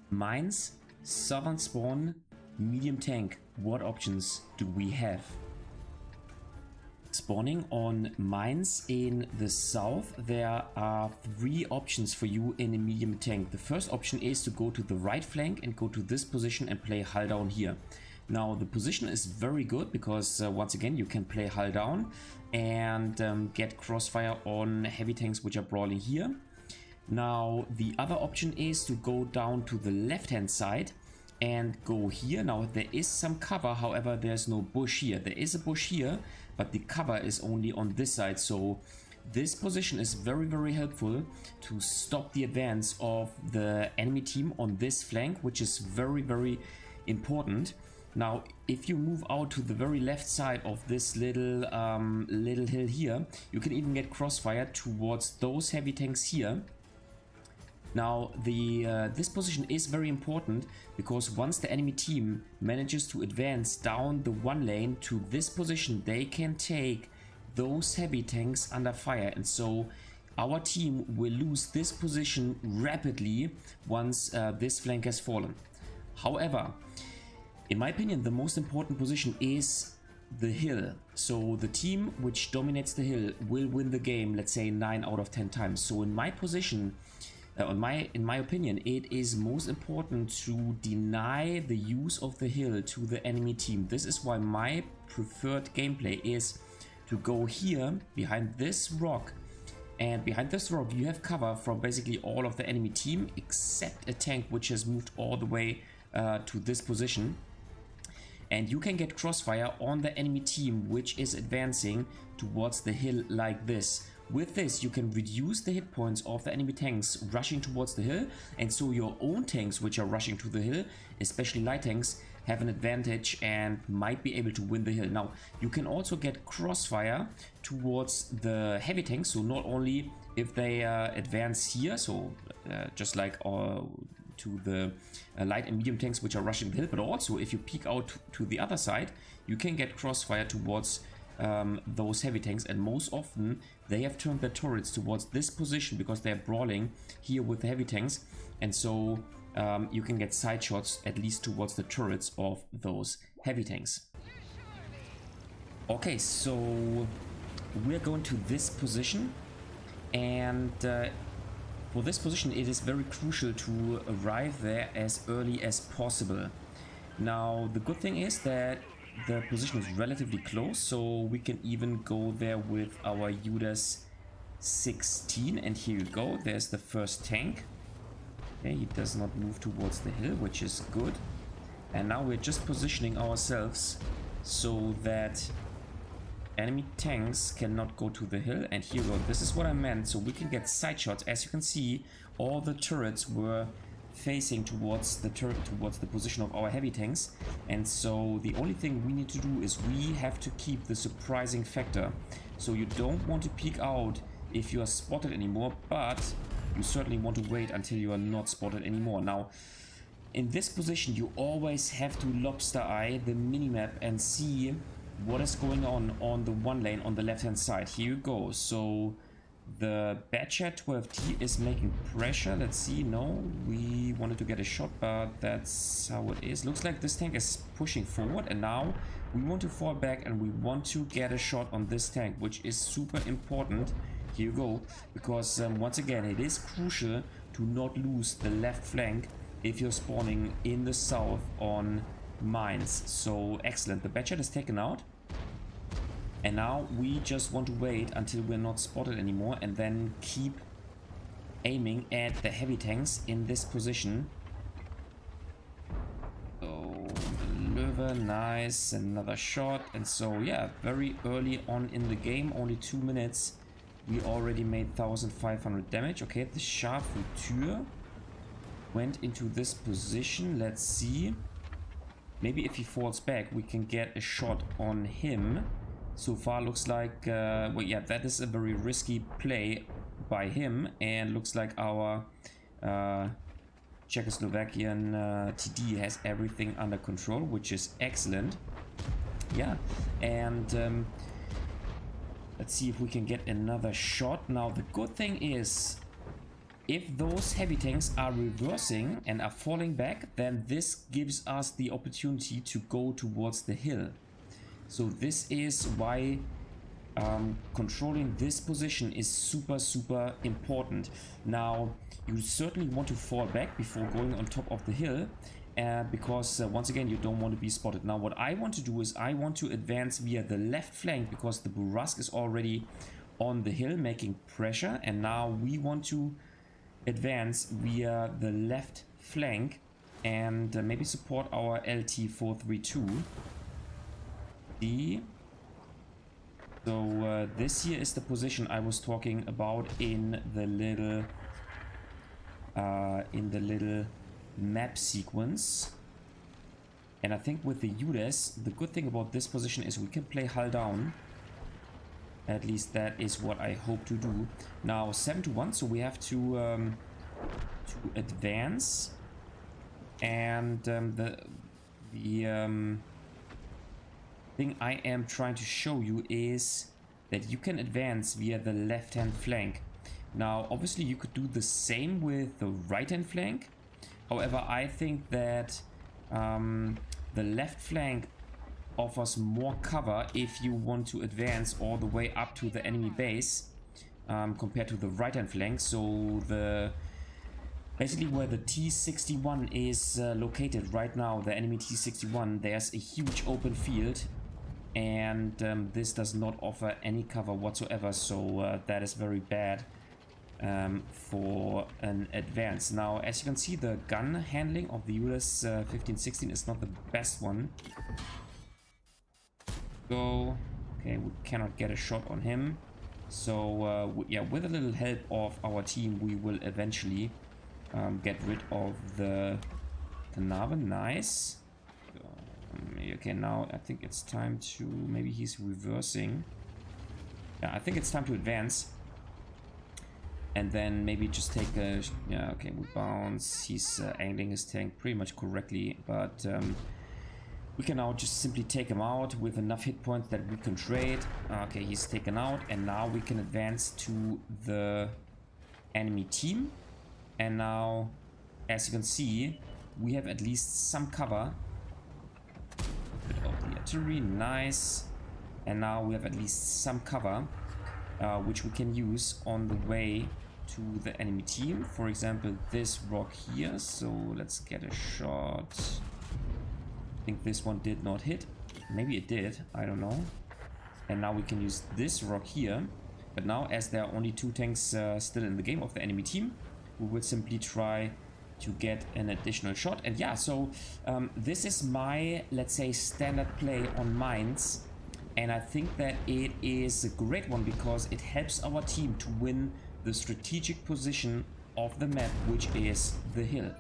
Mines, southern spawn, medium tank. What options do we have? Spawning on mines in the south, there are 3 options for you in a medium tank. The first option is to go to the right flank and go to this position and play hull down here. Now the position is very good because once again you can play hull down and get crossfire on heavy tanks which are brawling here. Now the other option is to go down to the left hand side and go here. Now there is some cover, however there's no bush here. There is a bush here, but the cover is only on this side, so this position is very helpful to stop the advance of the enemy team on this flank, which is very important. Now if you move out to the very left side of this little hill here, you can even get crossfire towards those heavy tanks here. Now this position is very important because once the enemy team manages to advance down the 1 lane to this position, they can take those heavy tanks under fire, and so our team will lose this position rapidly once this flank has fallen. However, in my opinion, the most important position is the hill. So the team which dominates the hill will win the game, let's say 9 out of 10 times. So in my position, in my opinion, it is most important to deny the use of the hill to the enemy team. This is why my preferred gameplay is to go here behind this rock, and behind this rock you have cover from basically all of the enemy team except a tank which has moved all the way to this position, and you can get crossfire on the enemy team which is advancing towards the hill like this. With this you can reduce the hit points of the enemy tanks rushing towards the hill, and so your own tanks which are rushing to the hill, especially light tanks, have an advantage and might be able to win the hill. Now you can also get crossfire towards the heavy tanks, so not only if they advance here, so just like to the light and medium tanks which are rushing the hill, but also if you peek out to the other side, you can get crossfire towards those heavy tanks, and most often they have turned their turrets towards this position because they're brawling here with the heavy tanks, and so you can get side shots at least towards the turrets of those heavy tanks. Okay, so we're going to this position, and for this position it is very crucial to arrive there as early as possible. Now the good thing is that the position is relatively close, so we can even go there with our UDAS 16, and here you go, there's the first tank. Okay, he does not move towards the hill, which is good. And now we're just positioning ourselves so that enemy tanks cannot go to the hill, and here we go, this is what I meant, so we can get side shots. As you can see, all the turrets were facing towards the position of our heavy tanks, and so the only thing we need to do is we have to keep the surprising factor. So you don't want to peek out if you are spotted anymore, but you certainly want to wait until you are not spotted anymore. Now in this position you always have to lobster eye the minimap and see what is going on the 1 lane on the left hand side. Here you go, so the Badger 12T is making pressure. Let's see. No, we wanted to get a shot, but that's how it is. Looks like this tank is pushing forward, and now we want to fall back and we want to get a shot on this tank, which is super important. Here you go, because once again it is crucial to not lose the left flank if you're spawning in the south on mines. So excellent, the Badger is taken out. And now we just want to wait until we're not spotted anymore and then keep aiming at the heavy tanks in this position. Oh, Löwe, nice, another shot. And so yeah, very early on in the game, only 2 minutes, we already made 1500 damage. Okay, the Scharfentyr went into this position. Let's see. Maybe if he falls back, we can get a shot on him. So far looks like, well, yeah, that is a very risky play by him, and looks like our Czechoslovakian TD has everything under control, which is excellent. Yeah, and Let's see if we can get another shot. Now, the good thing is, if those heavy tanks are reversing and are falling back, then this gives us the opportunity to go towards the hill. So this is why controlling this position is super important. Now, you certainly want to fall back before going on top of the hill, because once again, you don't want to be spotted. Now, what I want to do is I want to advance via the left flank, because the oooBRUCEooo is already on the hill making pressure, and now we want to advance via the left flank and maybe support our LT-432. So this here is the position I was talking about in the little map sequence. And I think with the UDES, the good thing about this position is we can play hull down. At least that is what I hope to do. Now 7-1, so we have to advance, and the thing I am trying to show you is that you can advance via the left hand flank. Now obviously you could do the same with the right hand flank. However, I think that the left flank offers more cover if you want to advance all the way up to the enemy base, compared to the right hand flank. So basically where the T-61 is located right now, the enemy T-61, there's a huge open field, and this does not offer any cover whatsoever, so that is very bad for an advance. Now, as you can see, the gun handling of the UDES 1516 is not the best one. So, okay, we cannot get a shot on him. So, yeah, with a little help of our team, we will eventually get rid of the Nave. Nice. Okay, now I think it's time to... Maybe he's reversing. Yeah, I think it's time to advance. And then maybe just take a... Yeah, okay, we bounce. He's angling his tank pretty much correctly, but... we can now just simply take him out with enough hit points that we can trade. Okay, he's taken out, and now we can advance to the enemy team. And now, as you can see, we have at least some cover. A bit of the artillery, nice. And now we have at least some cover, which we can use on the way to the enemy team. For example, this rock here. So let's get a shot. I think this one did not hit. Maybe it did, I don't know. And now we can use this rock here. But now, as there are only 2 tanks still in the game of the enemy team, we will simply try to get an additional shot. And yeah, so this is my, let's say, standard play on mines. And I think that it is a great one because it helps our team to win the strategic position of the map, which is the hill.